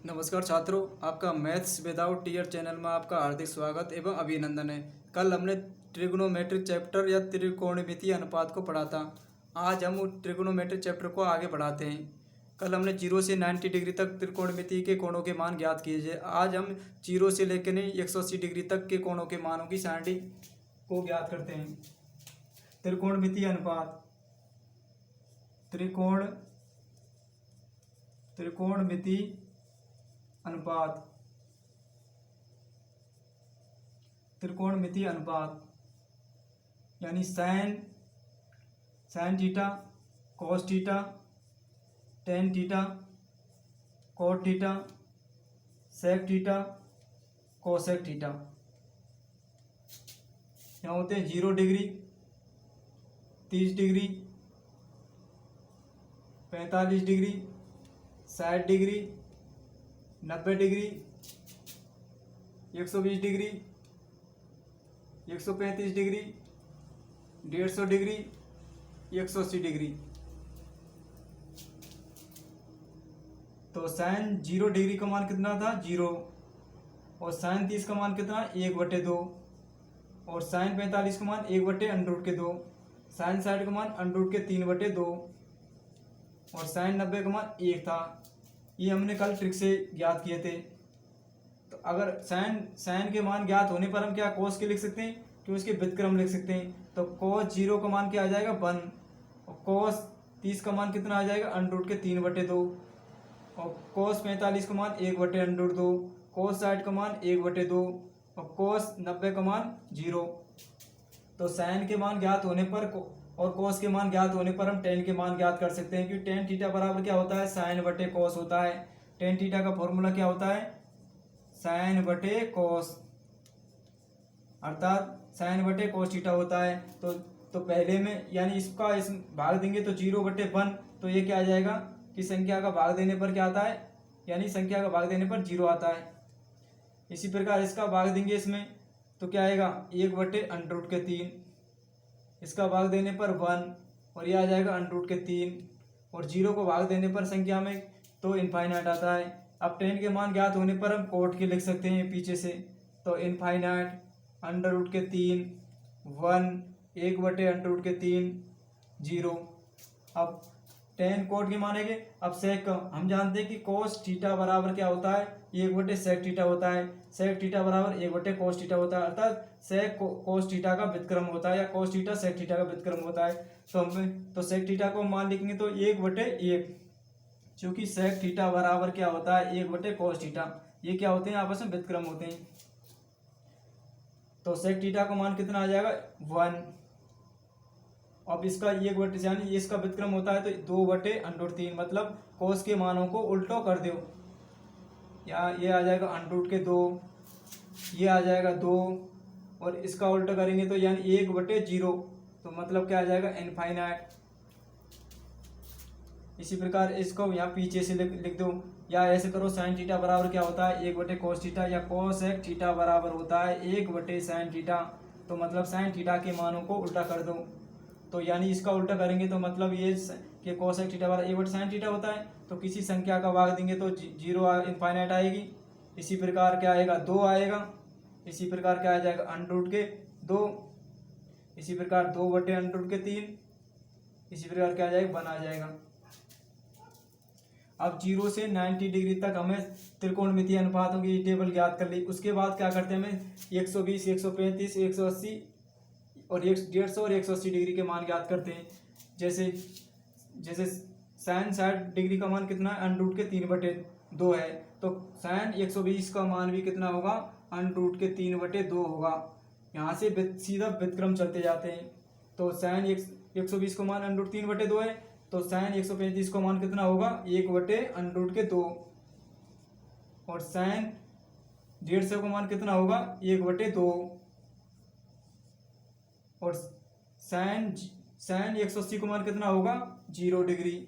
नमस्कार छात्रों, आपका मैथ्स विदाउट टीयर चैनल में आपका हार्दिक स्वागत एवं अभिनंदन है। कल हमने ट्रिग्नोमेट्रिक चैप्टर या त्रिकोणमितीय अनुपात को पढ़ा था। आज हम ट्रिग्नोमेट्रिक चैप्टर को आगे बढ़ाते हैं। कल हमने 0 से 90 डिग्री तक त्रिकोणमितीय के कोणों के मान ज्ञात किए थे। आज हम 0 से लेकर 180 डिग्री तक के कोणों के मानों की सारणी को ज्ञात करते हैं। त्रिकोणमितीय अनुपात, त्रिकोणमितीय अनुपात, त्रिकोणमितीय अनुपात यानी sine theta, cos theta, tan theta, cot theta, sec theta, cosec theta. यहाँ होते हैं 0 degree, 30 degree, 45 degree, 60 degree, 90 degree, 120 degree, 135 degree, 150 degree, 180 degree. तो साइन 0 डिग्री का मान कितना था? 0। और साइन 30 का मान कितना? 1/2। और साइन 45 का मान 1/√2। साइन 60 का मान √3/2। और साइन 90 का मान 1 था। ये हमने कल ट्रिक से ज्ञात किए थे। तो अगर साइन के मान ज्ञात होने पर हम क्या कोस के लिख सकते हैं कि उसके व्युत्क्रम लिख सकते हैं। तो कोस 0 का मान क्या आ जाएगा? 1। और कोस 30 का मान कितना आ जाएगा? √3/2। और कोस 45 का मान 1/√2। कोस 60 का मान 1/2। और कोस 90 का मान 0। तो साइन के मान ज्ञात होने पर और कोस के मान ज्ञात होने पर हम टेन के मान ज्ञात कर सकते हैं। क्योंकि टेन थीटा बराबर क्या होता है? साइन बटे कोस होता है। टेन थीटा का फॉर्मूला क्या होता है? साइन बटे कोस, अर्थात साइन बटे कोस थीटा होता है। तो पहले में यानी इसका इस भाग देंगे तो 0/1। तो ये क्या आ जाएगा कि संख्या का भाग देने पर क्या आता है? यानी संख्या का भाग देने पर 0 आता है। इसी प्रकार इसका भाग देंगे इसमें तो क्या आएगा? 1/√3। इसका भाग देने पर 1 और यह आ जाएगा √3। और 0 को भाग देने पर संख्या में तो इनफाइनाइट आता है। अब टेन के मान ज्ञात होने पर हम कोट के लिख सकते हैं पीछे से। तो इनफाइनाइट √3, 1, 1/√3, 0। अब टेन कोट के मानेंगे। अब सेक हम जानते हैं कि कोस थीटा बराबर क्या होता है? 1/सेक थीटा होता है। सेक थीटा बराबर 1/कोस थीटा होता है। अर्थात सेक कोस थीटा का व्युत्क्रम होता है या कोस थीटा सेक थीटा का व्युत्क्रम होता है। तो सेक थीटा को मान लिखेंगे तो 1/1, क्योंकि सेक थीटा बराबर क्या होता है? 1/कोस थीटा। ये क्या होते हैं? आपस में व्युत्क्रम होते हैं। तो सेक थीटा का मान कितना आ जाएगा? 1। अब इसका 1/, यानी इसका व्युत्क्रम होता है तो 2/√3। मतलब कोस के मानों को उल्टो कर दो। या ये आ जाएगा √2, ये आ जाएगा 2, और इसका उल्टा करेंगे तो यानी 1/0। तो मतलब क्या आ जाएगा? इनफाइनाइट। इसी प्रकार इसको यहाँ पीछे से लिख दो या ऐसे करो। साइन थीटा बराबर क्या होता है? 1/कोस थीटा, या कोसेक थीटा बराबर होता है 1/साइन थीटा। तो मतलब साइन थीटा के मानों को उल्टा कर दो। तो यानी इसका उल्टा करेंगे तो मतलब ये कि कोसेक थीटा बराबर 1/साइन थीटा होता है। तो किसी संख्या का भाग देंगे तो 0 इनफाइनाइट आएगी। इसी प्रकार क्या आएगा? 2 आएगा। इसी प्रकार क्या आ जाएगा? √2। इसी प्रकार 2/√3। इसी प्रकार क्या आ जाएगा? 1 आ जाएगा। अब 0 से 90 डिग्री तक हमें त्रिकोणमितीय अनुपातों की टेबल ज्ञात कर ली। उसके बाद क्या करते हैं? हमें 120, 135, 180 और 150 और 180 डिग्री के मान ज्ञात करते हैं। जैसे साइन 60 डिग्री का मान कितना है? √3/2 है। तो साइन 120 का मान भी कितना होगा? √3/2 होगा। यहाँ से सीधा व्युत्क्रम चलते जाते हैं। तो साइन 120 का मान √3/2 है। तो साइन 135 का मान कितना होगा? 1/√2। और साइन 150 का मान कितना होगा? 1/2। और साइन 180 का मान कितना होगा? 0 डिग्री।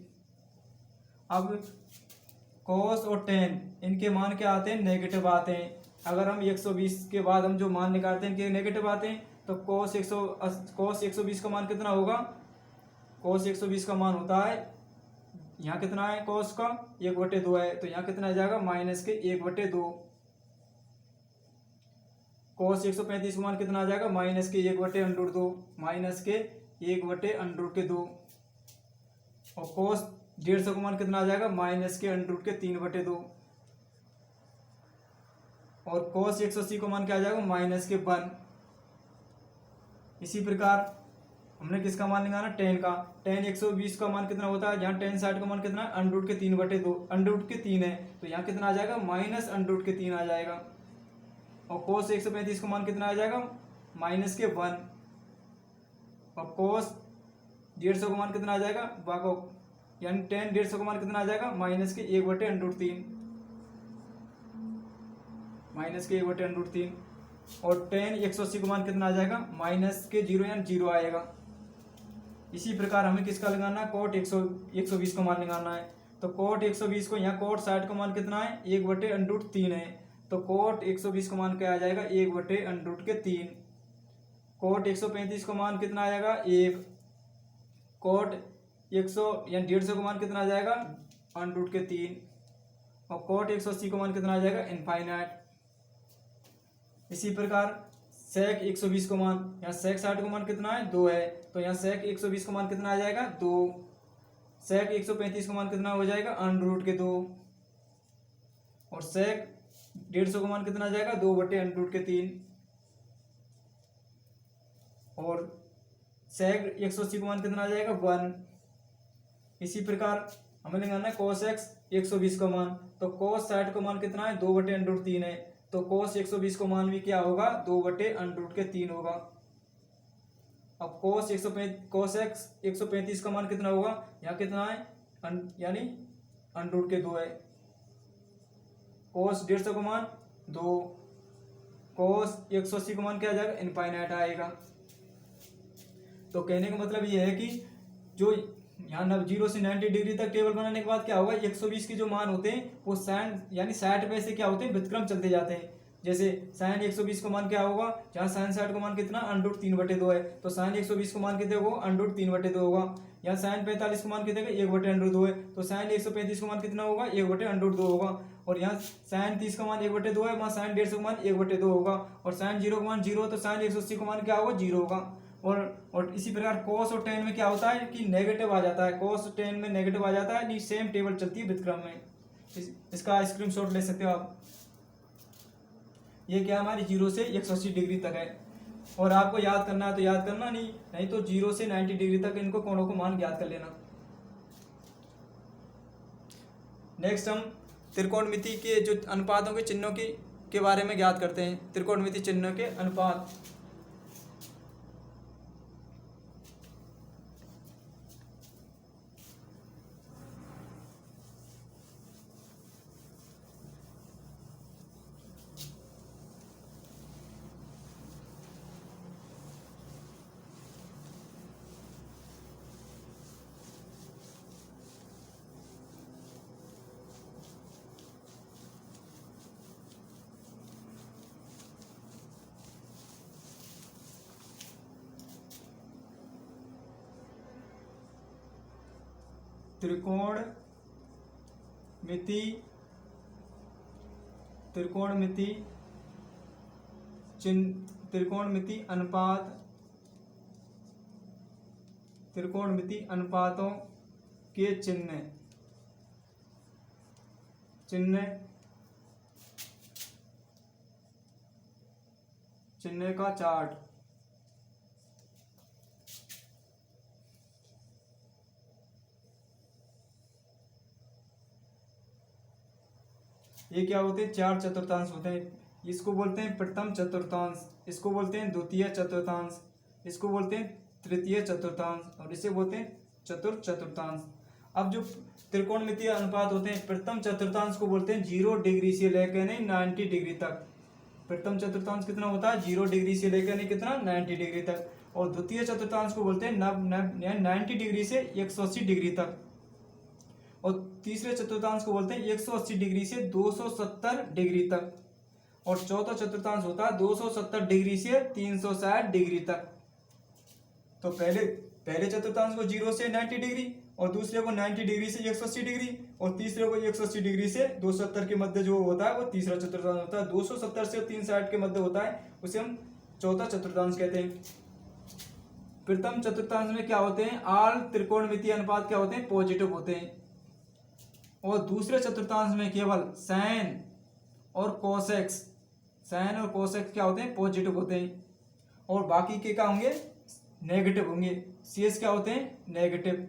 अब कोस और टेन इनके मान क्या आते हैं? नेगेटिव आते हैं। अगर हम 120 के बाद हम जो मान निकालते हैं इनके नेगेटिव आते हैं। तो कोस 120 का मान कितना होगा? कोस 120 का मान होता है यहाँ कितना है कोस का 1/2 है, तो यहाँ कितना आ जाएगा माइनस के 1/2। कोस 135 का मान कितना आ जाएगा माइनस के 1/√2, माइनस के 1/√2। और कोस 150 का मान कितना आ जाएगा माइनस के √3/2। और कोस 180 का मान क्या आ जाएगा माइनस के 1। इसी प्रकार हमने किसका मान निकाला टेन का। टेन 120 का मान कितना होता है, यहाँ टेन 60 का मान कितना है √3/2, √3 है, तो यहाँ कितना आ जाएगा माइनस √3 आ जाएगा। और कोस 135 का मान कितना आ जाएगा माइनस के 1। और कोस 150 का मान कितना आ जाएगा बाको, यानी टेन 150 का मान कितना आ जाएगा माइनस के 1/√3, माइनस के 1/√3। और टेन 180 का मान कितना आ जाएगा माइनस के 0, यानी 0 आएगा। इसी प्रकार हमें किसका लगाना है कोट 120 का मान लगाना है। तो कोट 120 को, यहाँ कोट 60 का मान कितना है 1/√3 है, तो कोट 120 का मान क्या आ जाएगा 1/√3। कोट 135 का मान कितना आएगा 1। कोट 100 यानी 150 का मान कितना आ जाएगा √3। और कोट 180 का मान कितना आ जाएगा इनफाइनाइट। इसी प्रकार सेक 120 का मान, यहाँ सेक 60 का मान कितना है 2 है, तो यहाँ सेक 120 का मान कितना आ जाएगा 2। सेक 135 का मान कितना हो जाएगा √2। और सेक 150 का मान कितना आ जाएगा 2/√3। और सेक 180 का मान कितना आ जाएगा 1। इसी प्रकार हमें निकालना है कोस एक्स 120 का मान, तो कोस 60 का मान कितना है 2/√3 है, तो कोस 120 का मान भी क्या होगा 2/√3 होगा। अब कोस एक्स 135 का मान कितना होगा, यहाँ कितना है यानी √2 है। कोस 150 का मान 2, कोस 180 का मान क्या आ जाएगा इनफाइनाइट आएगा। तो कहने का मतलब ये है कि जो यहाँ 0 से 90 डिग्री तक टेबल बनाने के बाद क्या होगा 120 के जो मान होते हैं वो साइन यानी 60 पे से क्या होते हैं व्युत्क्रम चलते जाते हैं। जैसे साइन 120 का मान क्या होगा, जहाँ साइन 60 का मान कितना √3/2 है, तो साइन 120 का मान कितने होगा √3/2 होगा। यहाँ साइन 45 का मान कितने का 1/√2 है, तो साइन 135 का मान कितना होगा 1/√2 होगा। और यहाँ साइन 30 का मान 1/2 है, वहाँ साइन 150 का मान 1/2 होगा। और साइन 0 का मान 0 है, तो साइन 180 का मान क्या होगा 0 होगा। और इसी प्रकार कोस और टेन में क्या होता है कि नेगेटिव आ जाता है, कोस टेन में नेगेटिव आ जाता है, सेम टेबल चलती है व्युत्क्रम में। इसका स्क्रीनशॉट ले सकते हो आप। ये क्या हमारी 0 से 180 डिग्री तक है। और आपको याद करना है तो याद करना, नहीं तो 0 से 90 डिग्री तक इनको कोणों को मान ज्ञात कर लेना। नेक्स्ट हम त्रिकोणमिति के जो अनुपातों के चिन्हों के बारे में ज्ञात करते हैं। त्रिकोणमिति चिन्हों के अनुपात। त्रिकोणमिति त्रिकोणमिति अनुपात, त्रिकोणमिति अनुपातों के चिन्ह का चार्ट। ये क्या होते हैं 4 चतुर्थांश होते हैं। इसको बोलते हैं प्रथम चतुर्थांश, इसको बोलते हैं द्वितीय चतुर्थांश, इसको बोलते हैं तृतीय चतुर्थांश, और इसे बोलते हैं चतुर्थ चतुर्थांश। अब जो त्रिकोणमितीय अनुपात होते हैं, प्रथम चतुर्थांश को बोलते हैं 0 डिग्री से लेकर 90 डिग्री तक। प्रथम चतुर्थांश कितना होता है 0 डिग्री से लेकर कितना 90 डिग्री तक। और द्वितीय चतुर्थांश को बोलते हैं 90 डिग्री से 180 डिग्री तक। और तीसरे चतुर्थांश को बोलते हैं 180 डिग्री से 270 डिग्री तक। और चौथा चतुर्थांश होता है 270 डिग्री से 360 डिग्री तक। तो पहले चतुर्थांश को 0 से 90 डिग्री, और दूसरे को 90 डिग्री से 180 डिग्री, और तीसरे को 180 डिग्री से 270 के मध्य जो होता है वो तीसरा चतुर्थांश होता है। 270 से 360 के मध्य होता है उसे हम चौथा चतुर्थांश कहते हैं। प्रथम चतुर्थांश में क्या होते हैं, आल त्रिकोणमितीय अनुपात क्या होते हैं, पॉजिटिव होते हैं। और दूसरे चतुर्थांश में केवल साइन और कोसेक्स, साइन और कोसेक्स क्या होते हैं, पॉजिटिव होते हैं, और बाकी के क्या होंगे, नेगेटिव होंगे। शेष क्या होते हैं, नेगेटिव।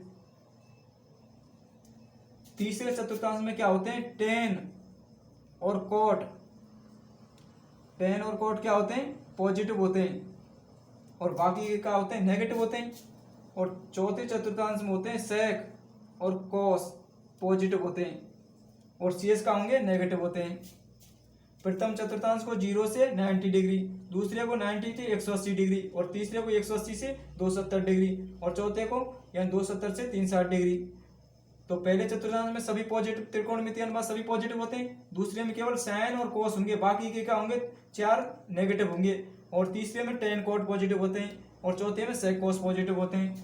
तीसरे चतुर्थांश में क्या होते हैं, टेन और कोट, टेन और कोट क्या होते हैं, पॉजिटिव होते हैं, और बाकी के क्या होते हैं, नेगेटिव होते हैं। और चौथे चतुर्थांश में होते हैं सेक और कोस, पॉजिटिव होते हैं, और शेष क्या होंगे, नेगेटिव होते हैं। प्रथम चतुर्थांश को 0 से 90 डिग्री, दूसरे को 90 से 180 डिग्री, और तीसरे को 180 से 270 डिग्री, और चौथे को यानी 270 से 360 डिग्री। तो पहले चतुर्थांश में सभी पॉजिटिव, त्रिकोणमितीय अनुपात सभी पॉजिटिव होते हैं। दूसरे में केवल साइन और कोस होंगे, बाकी के क्या होंगे, 4 नेगेटिव होंगे, और तीसरे में टेन कोट पॉजिटिव होते हैं, और चौथे में सेक कोस पॉजिटिव होते हैं।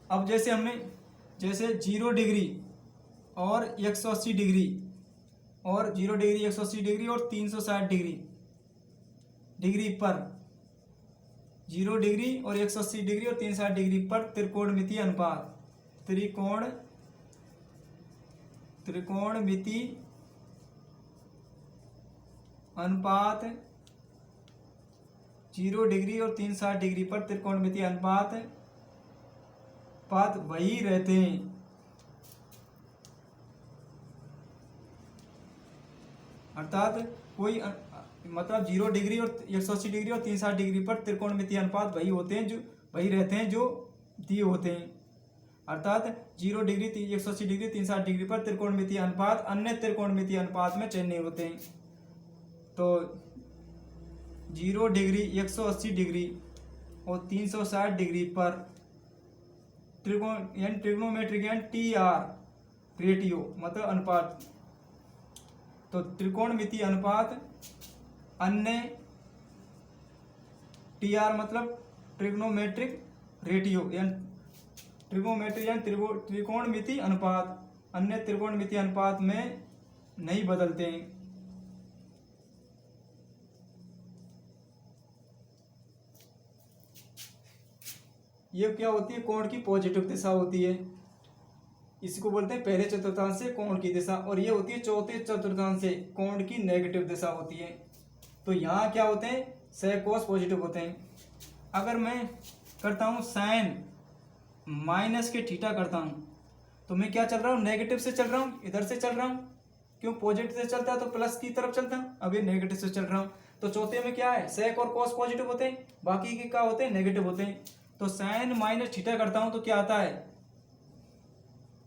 अब जैसे 0 डिग्री और 180 डिग्री, और 0 डिग्री 180 डिग्री और 360 डिग्री पर, 0 डिग्री और 180 डिग्री और 360 डिग्री पर त्रिकोणमितीय अनुपात, त्रिकोणमितीय अनुपात 0 डिग्री और 360 डिग्री पर त्रिकोणमितीय अनुपात वही रहते हैं। अर्थात कोई मतलब 0 डिग्री और 180 डिग्री और 360 डिग्री पर त्रिकोणमितीय अनुपात वही होते हैं, जो वही रहते हैं जो दिए होते हैं। अर्थात 0 डिग्री 180 डिग्री 360 डिग्री पर त्रिकोणमितीय अनुपात अन्य त्रिकोणमितीय अनुपात में चयन नहीं होते हैं। तो 0 डिग्री 180 डिग्री और 360 डिग्री पर ट्रिग्नोमेट्रिक यानी TR रेटियो मतलब अनुपात, तो त्रिकोणमितीय अनुपात अन्य, TR मतलब ट्रिग्नोमेट्रिक रेटियो यानी त्रिकोणमितीय अनुपात अन्य त्रिकोणमितीय अनुपात में नहीं बदलते हैं। ये क्या होती है, कोण की पॉजिटिव दिशा होती है, इसको बोलते हैं पहले चतुर्थांश से कोण की दिशा, और ये होती है चौथे चतुर्थांश से कोण की नेगेटिव दिशा होती है। तो यहाँ क्या होते हैं, सेक कोस पॉजिटिव होते हैं। अगर मैं करता हूँ साइन माइनस के थीटा करता हूँ, तो मैं क्या चल रहा हूँ, नेगेटिव से चल रहा हूँ, इधर से चल रहा हूँ, क्यों, पॉजिटिव से चलता है तो प्लस की तरफ चलता है, अभी नेगेटिव से चल रहा हूँ। तो चौथे में क्या है, सेक और कोस पॉजिटिव होते हैं, बाकी के क्या होते हैं, नेगेटिव होते हैं। तो साइन माइनस थीटा करता हूँ तो क्या आता है,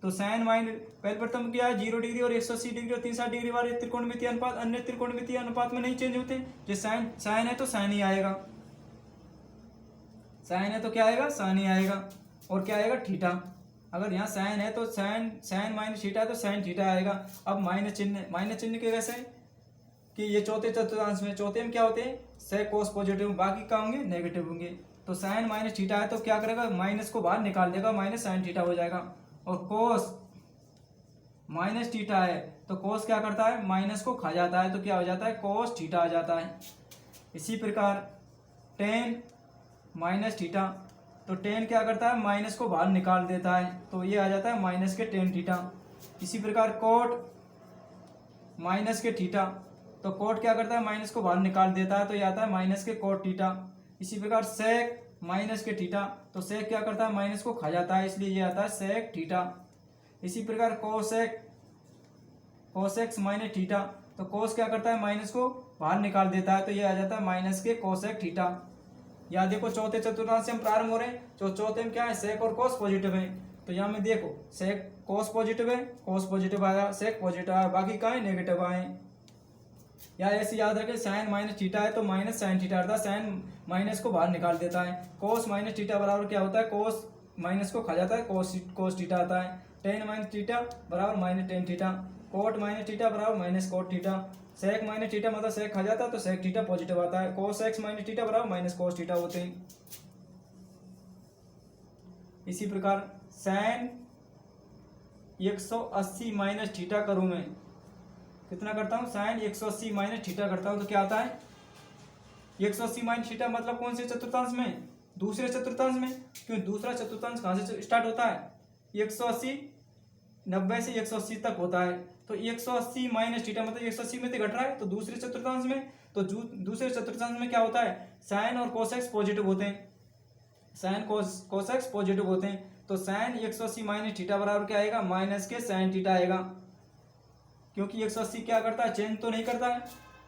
तो साइन माइनस पहले प्रथम क्या है, 0 डिग्री और 180 डिग्री और 360 डिग्री वाले त्रिकोणमितीय अनुपात अन्य त्रिकोणमितीय अनुपात में नहीं चेंज होते। जो साइन है तो साइन ही आएगा, साइन है तो क्या आएगा, साइन ही आएगा, और क्या आएगा, थीटा। अगर यहाँ साइन है तो साइन माइनस थीटा है तो साइन थीटा आएगा। अब माइनस चिन्ह के कैसे कि ये चौथे चतुर्थांश में, चौथे में क्या होते हैं, सेक कोस पॉजिटिव, बाकी क्या होंगे, नेगेटिव होंगे। तो साइन माइनस थीटा है तो क्या करेगा, माइनस को बाहर निकाल देगा, माइनस साइन थीटा हो जाएगा। और कोस माइनस थीटा है तो कोस क्या करता है, माइनस को खा जाता है, तो क्या हो जाता है, कोस थीटा आ जाता है। इसी प्रकार टेन माइनस थीटा, तो टेन क्या करता है, माइनस को बाहर निकाल देता है, तो ये आ जाता है माइनस के टेन थीटा। इसी प्रकार कोट माइनस के थीटा, तो कोट क्या करता है, माइनस को बाहर निकाल देता है, तो ये आता है माइनस के कोट थीटा। इसी प्रकार सेक माइनस के थीटा, तो सेक क्या करता है, माइनस को खा जाता है, इसलिए ये आता है सेक थीटा। इसी प्रकार कोसेक्स माइनस थीटा, तो कोस क्या करता है, माइनस को बाहर निकाल देता है, तो ये आ जाता है माइनस के कोसेक थीटा। यहाँ देखो चौथे चतुर्थांश से हम प्रारंभ हो रहे हैं, तो चौथे में क्या है, सेक और कोस पॉजिटिव है, तो यहाँ में देखो सेक कोस पॉजिटिव है, कोस पॉजिटिव आया, सेक पॉजिटिव आया, बाकी का है नेगेटिव आए। या ऐसे याद रखें, साइन माइनस थीटा है तो माइनस साइन थीटा, अर्थात साइन माइनस को बाहर निकाल देता है। कोस माइनस थीटा बराबर क्या होता है, कोस माइनस को खा जाता है, कोस थीटा आता है। टेन माइनस थीटा बराबर minus tan theta, cot minus theta बराबर minus cot theta. Sec minus theta मतलब सेक खा जाता है तो सेक थीटा पॉजिटिव आता है। कोस एक्स माइनस थीटा बराबर माइनस कोस थीटा होते हैं। इसी प्रकार साइन 180 माइनस थीटा करूँ मैं, कितना करता हूँ, साइन 180 माइनस थीटा करता हूँ, तो क्या आता है 180 माइनस थीटा, मतलब कौन से चतुर्थांश में, दूसरे चतुर्थांश में। क्यों, दूसरा चतुर्थांश कहाँ से स्टार्ट होता है, 180, 90 से 180 तक होता है। तो 180 माइनस थीटा मतलब 180 में से घट रहा है, तो दूसरे चतुर्थांश में, तो दूसरे चतुर्थांश में क्या होता है, साइन और कोसेक्स पॉजिटिव होते हैं, साइन कोसेक्स पॉजिटिव होते हैं। तो साइन 180 माइनस थीटा बराबर क्या आएगा, माइनस के साइन थीटा आएगा, क्योंकि 180 क्या करता है, चेंज तो नहीं करता है,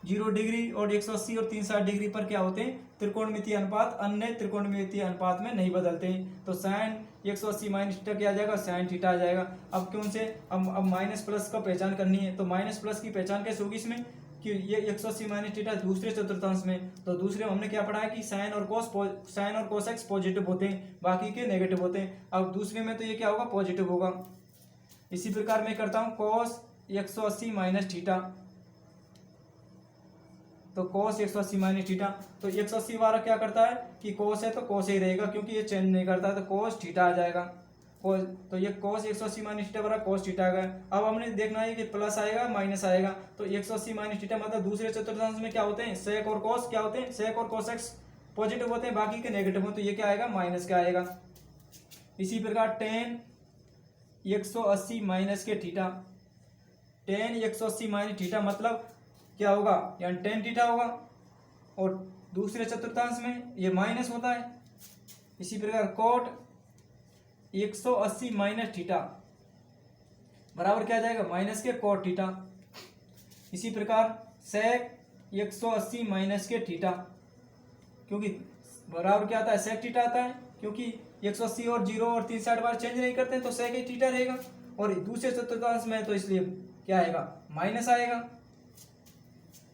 0 डिग्री और 180 और 360 डिग्री पर क्या होते हैं, त्रिकोणमितीय अनुपात, अन्य त्रिकोणमितीय अनुपात में नहीं बदलते हैं। तो साइन 180 माइनस थीटा क्या आ जाएगा, साइन थीटा आ जाएगा। अब कौन से, अब माइनस प्लस का पहचान करनी है, तो माइनस प्लस की पहचान कैसे होगी इसमें, कि ये 180 माइनस थीटा दूसरे चतुर्थांश में, तो दूसरे में हमने क्या पढ़ा है कि साइन और कोसेक्स पॉजिटिव होते हैं, बाकी के नेगेटिव होते हैं। अब दूसरे में तो ये क्या होगा, पॉजिटिव होगा। इसी प्रकार मैं करता हूँ कॉस 180 माइनस थीटा, तो cos 180 माइनस थीटा, तो 180 वाला क्या करता है कि cos है तो cos ही रहेगा, क्योंकि ये चेंज नहीं करता है, तो cos थीटा आ जाएगा। तो ये cos 180 माइनस थीटा बराबर cos थीटा आ गया। अब हमने देखना है कि प्लस आएगा माइनस आएगा, तो 180 माइनस थीटा मतलब दूसरे चतुर्थांश में क्या होते हैं, sec और cos क्या होते हैं, sec और cosec पॉजिटिव होते हैं, बाकी के नेगेटिव होते हैं, तो ये क्या आएगा, माइनस क्या आएगा। इसी प्रकार tan 180 माइनस के थीटा, tan 180 माइनस थीटा मतलब क्या होगा, यानी टेन थीटा होगा, और दूसरे चतुर्थांश में ये माइनस होता है। इसी प्रकार कोट 180 माइनस थीटा बराबर क्या आ जाएगा, माइनस के कोट थीटा। इसी प्रकार सेक 180 माइनस के थीटा, क्योंकि बराबर क्या आता है, सेक थीटा आता है, क्योंकि 180 और 0 और 360 बार चेंज नहीं करते हैं, तो सेक ही थीटा रहेगा, और दूसरे चतुर्थांश में तो इसलिए क्या आएगा, माइनस आएगा।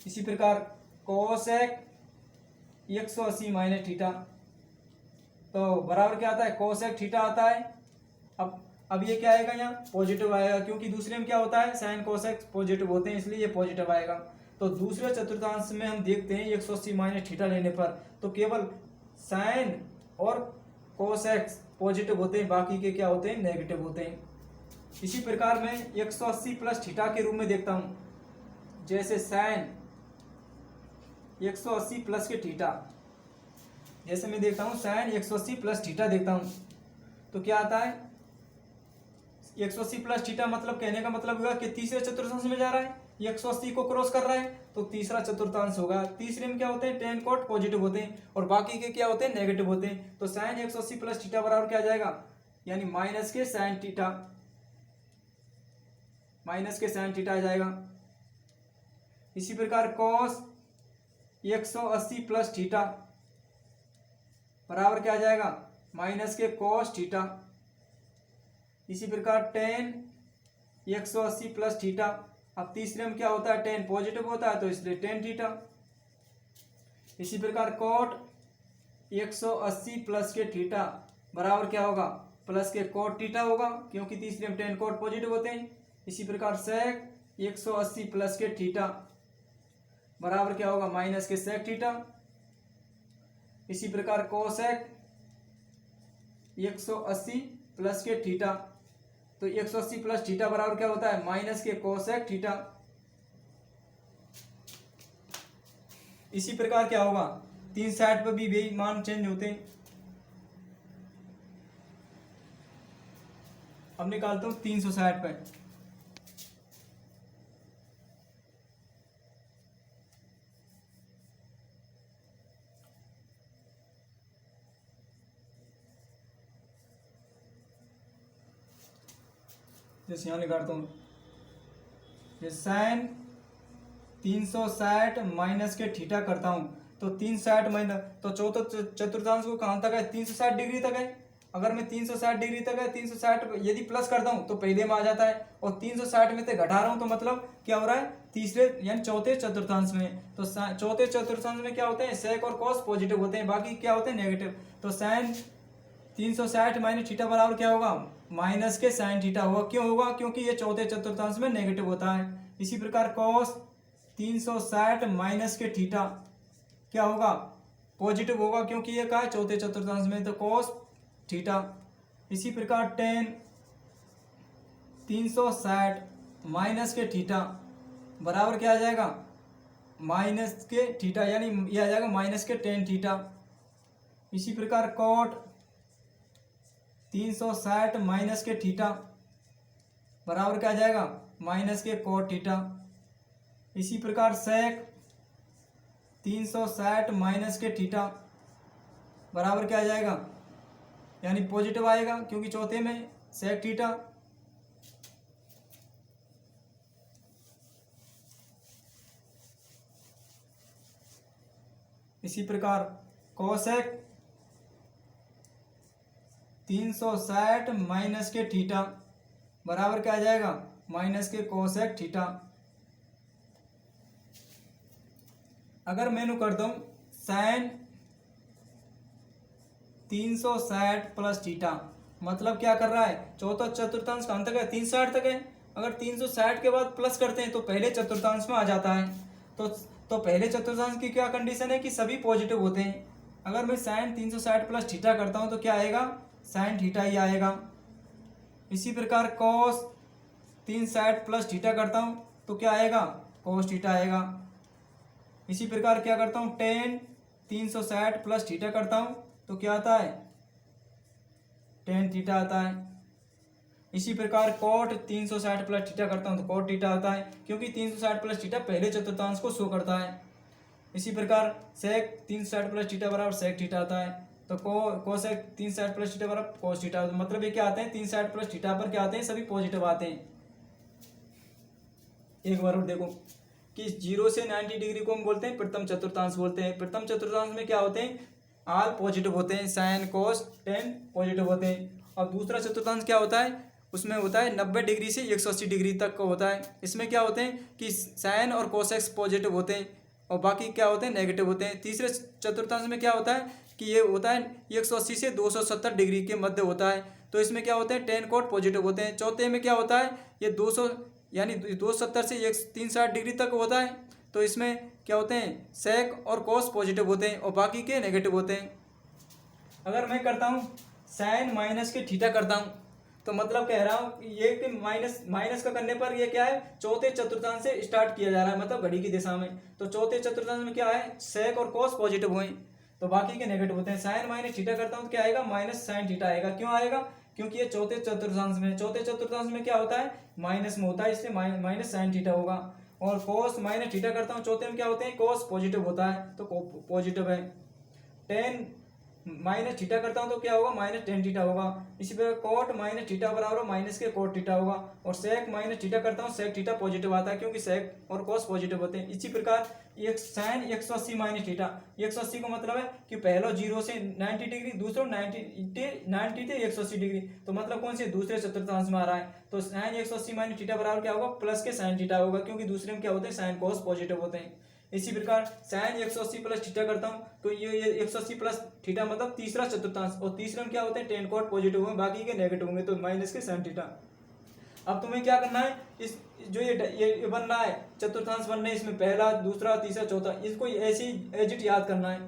इसी प्रकार कोसेक 180 माइनस थीटा, तो बराबर क्या आता है, कोसेक थीटा आता है। अब ये क्या आएगा, यहाँ पॉजिटिव आएगा, क्योंकि दूसरे में क्या होता है, साइन कोसेक पॉजिटिव होते हैं, इसलिए ये पॉजिटिव आएगा। तो दूसरे चतुर्थांश में हम देखते हैं 180 माइनस थीटा लेने पर तो केवल साइन और कोसेक पॉजिटिव होते हैं, बाकी के क्या होते हैं, नेगेटिव होते हैं। इसी प्रकार मैं 180 प्लस थीटा के रूप में देखता हूँ, जैसे साइन 180 प्लस के थीटा, जैसे मैं देखता हूँ साइन 180 प्लस थीटा देखता हूँ, तो क्या आता है, 180 प्लस थीटा मतलब कहने का मतलब हुआ कि तीसरे चतुर्थांश में जा रहा है, 180 को क्रॉस कर रहा है, तो तीसरा चतुर्थांश होगा। तीसरे में क्या होते हैं, टेन कोट पॉजिटिव होते हैं, और बाकी के क्या होते हैं, नेगेटिव होते हैं। तो साइन 180 प्लस थीटा बराबर क्या आ जाएगा, यानी माइनस के साइन थीटा, माइनस के साइन थीटा आ जाएगा। इसी प्रकार कॉस 180 प्लस थीटा बराबर क्या आ जाएगा, माइनस के कॉस थीटा। इसी प्रकार टेन 180 प्लस थीटा, अब तीसरे में क्या होता है, टेन पॉजिटिव होता है, तो इसलिए टेन थीटा। इसी प्रकार कोट 180 प्लस के थीटा बराबर क्या होगा, प्लस के कोट थीटा होगा, क्योंकि तीसरे में टेन कोट पॉजिटिव होते हैं। इसी प्रकार सेक 180 प्लस के थीटा बराबर क्या होगा, माइनस के सेक थीटा। इसी प्रकार कोसेक 180 प्लस के थीटा, तो 180 प्लस थीटा बराबर क्या होता है, माइनस के कोसेक थीटा। इसी प्रकार क्या होगा, 360 पर भी मान चेंज होते हैं। अब निकालता हूं 360 पे, जैसे यहां निकालता हूं, साइन 360 माइनस के थीटा करता हूं, तो 360 माइनस, तो चौथा चतुर्थांश को कहां तक है, 360 डिग्री तक है। अगर मैं 360 डिग्री तक है, 360 यदि प्लस करता हूं तो पहले में आ जाता है, और 360 में से घटा रहा हूं तो मतलब क्या हो रहा है, तीसरे यानी चौथे चतुर्थांश में। तो चौथे चतुर्थांश में क्या होते हैं, सेक और कॉस पॉजिटिव होते हैं, बाकी क्या होते हैं, नेगेटिव। तो साइन 360 माइनस थीटा बराबर क्या होगा, माइनस के साइन थीटा होगा। क्यों होगा, क्योंकि ये चौथे चतुर्थांश में नेगेटिव होता है। इसी प्रकार कॉस 360 माइनस के थीटा क्या होगा, पॉजिटिव होगा, क्योंकि ये क्या है, चौथे चतुर्थांश में, तो कॉस थीटा। इसी प्रकार टेन 360 माइनस के थीटा बराबर क्या आ जाएगा, माइनस के थीटा, यानी ये आ जाएगा माइनस के टेन थीटा। इसी प्रकार कॉट 360 माइनस के थीटा बराबर क्या आ जाएगा, माइनस के कॉट थीटा। इसी प्रकार सेक 360 माइनस के थीटा बराबर क्या आ जाएगा, यानी पॉजिटिव आएगा क्योंकि चौथे में सेक थीटा। इसी प्रकार कोसेक 360 माइनस के थीटा बराबर क्या आ जाएगा, माइनस के कोसेक थीटा। अगर मैंने कर दूं साइन 360 प्लस थीटा, मतलब क्या कर रहा है, चौथा चतुर्थांश कहाँ तक है, 360 तक है। अगर 360 के बाद प्लस करते हैं तो पहले चतुर्थांश में आ जाता है। तो पहले चतुर्थांश की क्या कंडीशन है कि सभी पॉजिटिव होते हैं। अगर मैं साइन 360 प्लस थीटा करता हूं तो क्या आएगा, साइन थीटा ही आएगा। इसी प्रकार कॉस 360 प्लस थीटा करता हूं तो क्या आएगा, कॉस थीटा आएगा। इसी प्रकार क्या करता हूं, टेन 360 प्लस थीटा करता हूं तो क्या आता है, टेन थीटा आता है। इसी प्रकार कोट 360 प्लस थीटा करता हूं तो कोट थीटा आता है, क्योंकि 360 प्लस थीटा पहले चतुर्थांश को शो करता है। इसी प्रकार सेक 360 प्लस थीटा बराबर सेक थीटा आता है, तो कोसेक 360 प्लस थीटा बराबर कोस थीटा। मतलब ये क्या आते हैं, 360 प्लस थीटा पर क्या आते हैं, सभी पॉजिटिव आते हैं। एक बार और देखो कि 0 से 90 डिग्री को हम बोलते हैं प्रथम चतुर्थांश बोलते हैं। प्रथम चतुर्थांश में क्या होते हैं, आल पॉजिटिव होते हैं, साइन कोस टेन पॉजिटिव होते हैं। और दूसरा चतुर्थांश क्या होता है, उसमें होता है 90 डिग्री से 180 डिग्री तक का होता है। इसमें क्या होते हैं कि साइन और कोसेक्स पॉजिटिव होते हैं और बाकी क्या होते हैं, नेगेटिव होते हैं। तीसरे चतुर्थांश में क्या होता है कि ये होता है 180 से 270 डिग्री के मध्य होता है, तो इसमें क्या होते हैं, टेन कोट पॉजिटिव होते हैं। चौथे में क्या होता है, ये 200 यानी 270 से 360 डिग्री तक होता है, तो इसमें क्या होते हैं, सेक और कोस पॉजिटिव होते हैं और बाकी के नेगेटिव होते हैं। अगर मैं करता हूँ साइन माइनस के थीटा करता हूँ तो मतलब कह रहा हूँ ये कि माइनस का करने पर ये क्या है, चौथे चतुर्थांश से स्टार्ट किया जा रहा है, मतलब घड़ी की दिशा में। तो चौथे चतुर्थांश में क्या है, सेक और कोस पॉजिटिव हुए तो बाकी के नेगेटिव होते हैं। साइन माइनस थीटा करता हूँ तो क्या आएगा, माइनस साइन थीटा आएगा। क्यों आएगा, क्योंकि ये चौथे चतुर्थांश में, चौथे चतुर्थांश में क्या होता है, माइनस में होता है, इसलिए माइनस साइन थीटा होगा। और कोस माइनस थीटा करता हूँ चौथे में क्या होते हैं, कोस पॉजिटिव होता है तो पॉजिटिव है। टेन माइनस थीटा करता हूं तो क्या होगा, माइनस टेन थीटा होगा। इसी प्रकार कोट माइनस थीटा बराबर माइनस के कोट थीटा होगा। और सेक माइनस थीटा करता हूं सेक थीटा पॉजिटिव आता है, क्योंकि सेक और कोस पॉजिटिव होते हैं। इसी प्रकार एक साइन 180 माइनस थीटा, 180 का मतलब है कि पहला 0 से 90 डिग्री, दूसरा 90 से 180 डिग्री, तो मतलब कौन से, दूसरे चतुर्थांश में आ रहा है। तो साइन 180 माइनस थीटा बराबर क्या होगा, प्लस के साइन थीटा होगा, क्योंकि दूसरे में क्या होते हैं, साइन कोस पॉजिटिव होते हैं। इसी प्रकार साइन 180 प्लस थीटा करता हूं तो ये 180 प्लस थीटा मतलब तीसरा चतुर्थांश, और तीसरे में क्या होते हैं, टेन कोट पॉजिटिव होंगे, बाकी के नेगेटिव होंगे, तो माइनस के साइन थीटा। अब तुम्हें क्या करना है, इस जो ये बन रहा है चतुर्थांश बनने, इसमें पहला दूसरा तीसरा चौथा, इसको ऐसे ही एजिट याद करना है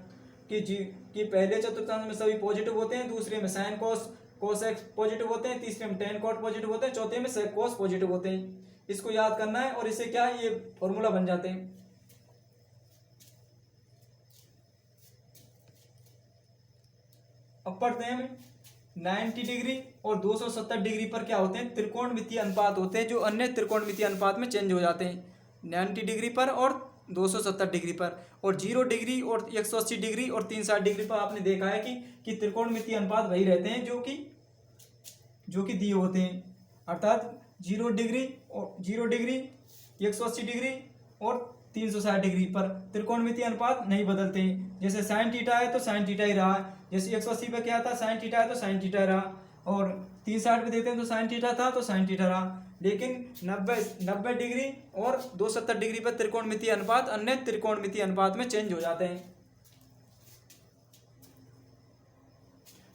कि पहले चतुर्थांश में सभी पॉजिटिव होते हैं, दूसरे में साइन कोस एक्स पॉजिटिव होते हैं, तीसरे में टेन कोट पॉजिटिव होते हैं, चौथे में सेक कोस पॉजिटिव होते हैं। इसको याद करना है और इससे क्या ये फॉर्मूला बन जाते हैं। अब पढ़ते हैं 90 डिग्री और 270 डिग्री पर क्या होते हैं, त्रिकोणमितीय अनुपात होते हैं, जो अन्य त्रिकोणमितीय अनुपात में चेंज हो जाते हैं। 90 डिग्री पर और 270 डिग्री पर, और 0 डिग्री और 180 डिग्री और 360 डिग्री पर आपने देखा है कि त्रिकोणमितीय अनुपात वही रहते हैं जो कि दिए होते हैं। अर्थात 0 डिग्री 180 डिग्री और 360 डिग्री पर त्रिकोणमितीय अनुपात नहीं बदलते हैं। जैसे साइन थीटा है तो साइन थीटा ही रहा, जैसे 180 पे क्या था, साइन थीटा है तो साइन थीटा रहा, और 360 पे देखते हैं तो साइन थीटा था तो साइन थीटा रहा। लेकिन 90 डिग्री और 270 डिग्री पर त्रिकोणमितीय अनुपात अन्य त्रिकोणमितीय अनुपात में चेंज हो जाते हैं।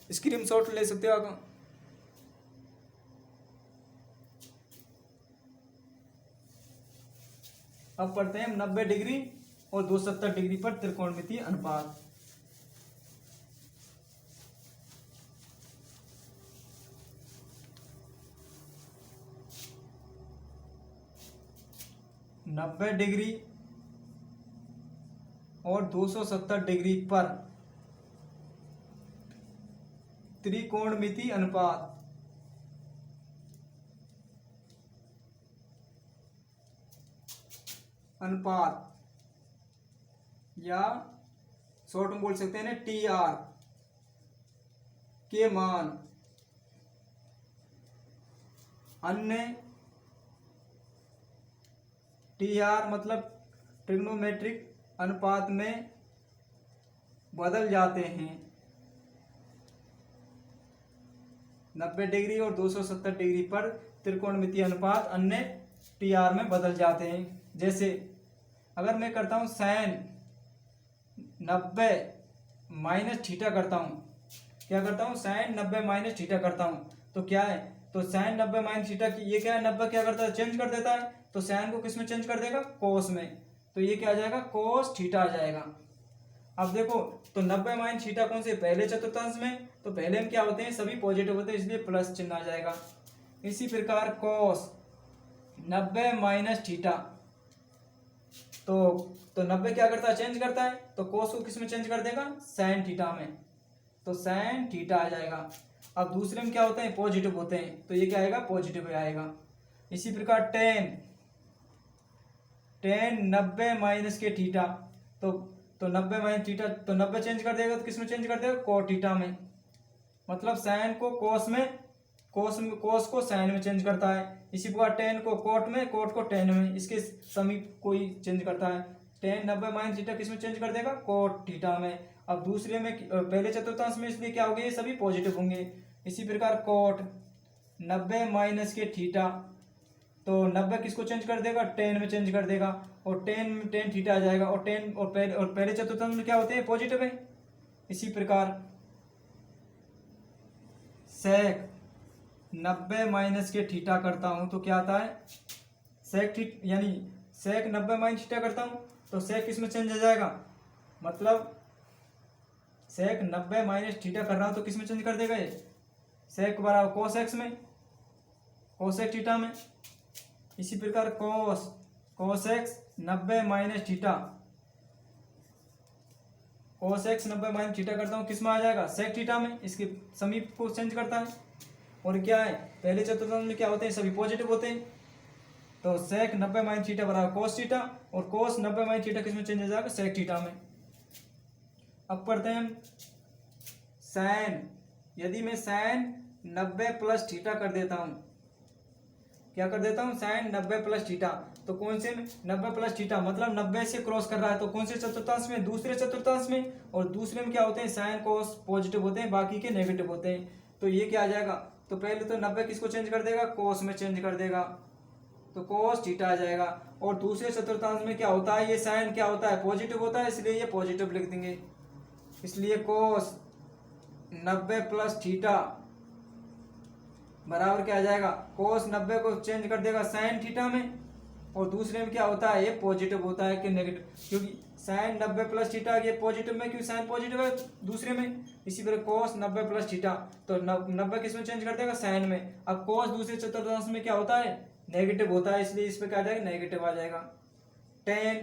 स्क्रीनशॉट ले सकते हो आप। अब पढ़ते हैं 90 डिग्री और 270 डिग्री पर त्रिकोणमितीय अनुपात। 90 डिग्री और 270 डिग्री पर त्रिकोणमिति अनुपात या शॉर्ट में बोल सकते हैं ना TR के मान अन्य TR मतलब ट्रिग्नोमेट्रिक अनुपात में बदल जाते हैं। 90 डिग्री और 270 डिग्री पर त्रिकोणमितीय अनुपात अन्य TR में बदल जाते हैं। जैसे अगर मैं करता हूँ sin 90 माइनस थीटा करता हूँ, क्या करता हूँ sin 90 माइनस थीटा करता हूँ, तो क्या है, तो sin 90 माइनस थीटा की ये क्या है, 90 क्या करता है, चेंज कर देता है, तो sin को किस में चेंज कर देगा, cos में, तो ये क्या आ जाएगा, cos थीटा आ जाएगा। अब देखो तो 90 माइनस थीटा कौन से, पहले चतुर्थांश में, तो पहले में क्या होते हैं, सभी पॉजिटिव होते हैं, इसलिए प्लस चिन्ह आ जाएगा। इसी प्रकार cos 90 माइनस थीटा, तो 90 क्या करता है, चेंज करता है, तो cos को किस में चेंज कर देगा, sin थीटा में, तो sin थीटा आ जाएगा। अब दूसरे में क्या होते हैं, पॉजिटिव होते हैं, तो ये क्या आएगा, पॉजिटिव आएगा। इसी प्रकार tan 90 माइनस के थीटा, तो 90 माइनस थीटा, तो 90 चेंज कर देगा तो किस में चेंज कर देगा, cos थीटा में, मतलब sin को cos में, cos को sin में चेंज करता है। इसी प्रकार tan को cot में, cot को tan में, इसके समीप कोई चेंज करता है। tan 90 माइनस थीटा किस में चेंज कर देगा, cot थीटा में। अब दूसरे में पहले चतुर्थांश में, इसलिए क्या होंगे, ये सभी पॉजिटिव होंगे। इसी प्रकार cot 90 माइनस के थीटा, तो 90 किसको चेंज कर देगा, tan में चेंज कर देगा, और tan थीटा आ जाएगा, और tan और पहले चतुर्थांश में क्या होते हैं, पॉजिटिव है। इसी प्रकार sec 90 माइनस के थीटा करता हूं तो क्या आता है, यानी sec 90 माइनस थीटा करता हूं तो sec किस में चेंज हो जाएगा, मतलब sec 90 माइनस थीटा कर रहा हूं तो किस में चेंज कर देगा, ये sec बराबर cos x में, cos x थीटा में। इसी प्रकार cos x 90 minus theta, cos x 90 minus theta करता हूँ किस में आ जाएगा, sec थीटा में, इसके समीप को चेंज करता है। और क्या है, पहले चतुर्थांश में क्या होते हैं, सभी पॉजिटिव होते हैं, तो sec 90 माइनस थीटा बराबर cos थीटा, और cos 90 माइनस थीटा किस में चेंज हो जाएगा, sec थीटा में। अब पढ़ते हैं हम sin, यदि मैं sin 90 प्लस थीटा कर देता हूँ, क्या कर देता हूँ, sin 90 प्लस थीटा, तो कौन से में 90 प्लस थीटा, मतलब 90 से क्रॉस कर रहा है, तो कौन से चतुर्थांश में, दूसरे चतुर्थांश में, और दूसरे में क्या होते हैं, sin cos पॉजिटिव होते हैं, बाकी के नेगेटिव होते हैं, तो ये क्या आ जाएगा, तो पहले तो 90 किसको चेंज कर देगा, cos में चेंज कर देगा, तो cos थीटा आ जाएगा। और दूसरे चतुर्थांश में क्या होता है, ये sin क्या होता है, पॉजिटिव होता है, इसलिए ये पॉजिटिव लिख देंगे, इसलिए cos 90 प्लस थीटा बराबर क्या आ जाएगा, cos 90 को चेंज कर देगा sin थीटा में, और दूसरे में क्या होता है, ये पॉजिटिव होता है कि नेगेटिव, क्योंकि sin 90 प्लस थीटा ये पॉजिटिव में, क्योंकि sin पॉजिटिव है दूसरे में। इसी तरह cos 90 प्लस थीटा, तो 90 किस में चेंज कर देगा, sin में। अब cos दूसरे चतुर्थांश में क्या होता है, नेगेटिव होता है, इसलिए इस पर क्या आ जाएगा, नेगेटिव आ जाएगा। tan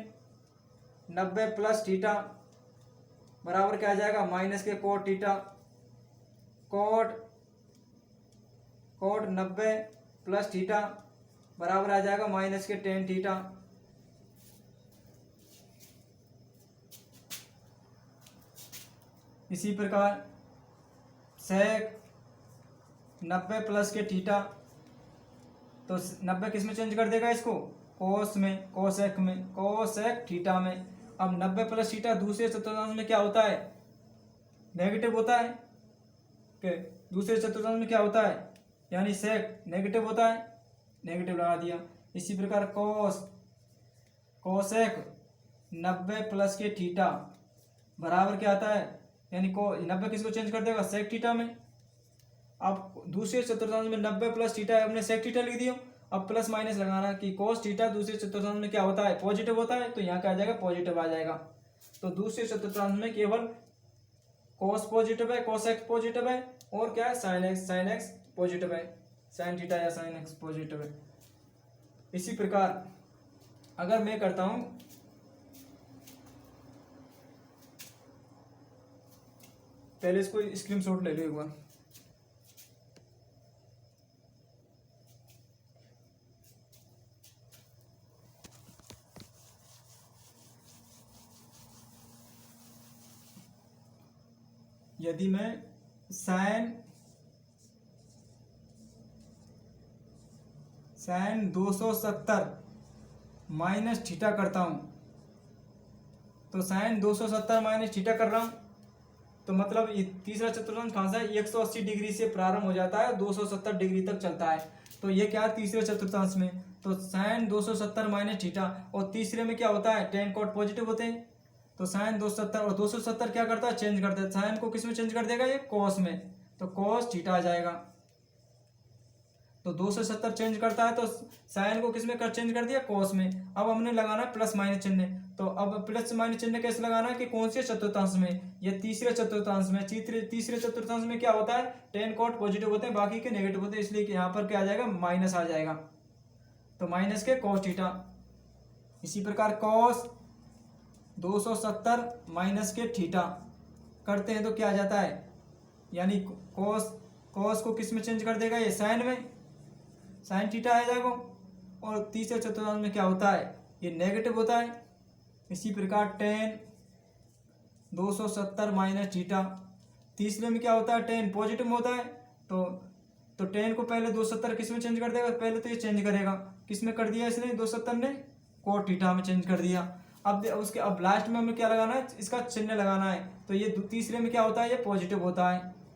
90 प्लस थीटा बराबर क्या आ जाएगा, माइनस के cot theta, cot 90 plus theta बराबर आ जाएगा माइनस के tan थीटा। इसी प्रकार sec 90 प्लस के थीटा, तो 90 किस में चेंज कर देगा इसको, cos में, cos x में, cos x थीटा में। अब 90 प्लस थीटा दूसरे चतुर्थांश में क्या होता है, नेगेटिव होता है, कि दूसरे चतुर्थांश में क्या होता है, यानी sec नेगेटिव होता है, नेगेटिव लगा दिया। इसी प्रकार cos x 90 प्लस के थीटा बराबर क्या आता है, यानी 90 किसको चेंज कर देगा, sec थीटा में। अब दूसरे चतुर्थांश में 90 प्लस थीटा है, हमने sec थीटा लिख दिया। अब प्लस माइनस लगाना कि cos थीटा दूसरे चतुर्थांश में क्या होता है, पॉजिटिव होता है, तो यहाँ क्या आ जाएगा, पॉजिटिव आ जाएगा। तो दूसरे चतुर्थांश में केवल cos पॉजिटिव है, cos x पॉजिटिव है, और क्या है, sin x पॉजिटिव है, sin थीटा या sin x पॉजिटिव है। इसी प्रकार अगर मैं करता हूं, पहले इसको स्क्रीनशॉट ले लो एक बार। यदि मैं साइन 270 माइनस थीटा करता हूं, तो साइन 270 माइनस थीटा कर रहा हूं, तो मतलब ये तीसरा चतुर्थांश कहाँ से है, 180 डिग्री से प्रारंभ हो जाता है, 270 डिग्री तक चलता है। तो ये क्या है तीसरे चतुर्थांश में, तो साइन 270 माइनस थीटा, और तीसरे में क्या होता है, टेन कॉट पॉजिटिव होते हैं, तो साइन 270 और 270 क्या करता है, चेंज करता है, साइन को किस में चेंज कर देगा, ये कॉस में, तो कॉस थीटा आ जाएगा। तो 270 चेंज करता है तो साइन को किस में कर चेंज कर दिया, कॉस में। अब हमने लगाना है प्लस माइनस चिन्ह, तो अब प्लस माइनस चिन्ह कैसे लगाना है कि कौन से चतुर्थांश में, ये तीसरे चतुर्थांश में। तीसरे चतुर्थांश में क्या होता है, टेन कॉट पॉजिटिव होते हैं, बाकी के नेगेटिव होते हैं, इसलिए कि यहाँ पर क्या आ जाएगा, माइनस आ जाएगा, तो माइनस के कॉस थीटा। इसी प्रकार कॉस 270 माइनस के थीटा करते हैं तो क्या आ जाता है, यानी कॉस को किस में चेंज कर देगा, ये साइन में, साइन थीटा आ जाएगा। और तीसरे चतुर्थांश में क्या होता है, ये नेगेटिव होता है। इसी प्रकार टेन 270 माइनस थीटा, तीसरे में क्या होता है, टेन पॉजिटिव होता है, तो टेन को पहले 270 किस में चेंज कर देगा, पहले तो ये चेंज करेगा, किस में कर दिया इसने, 270 ने कोट थीटा में चेंज कर दिया। अब लास्ट में हमें क्या लगाना है, इसका चिन्ह लगाना है, तो ये तीसरे में क्या होता है, ये पॉजिटिव होता है।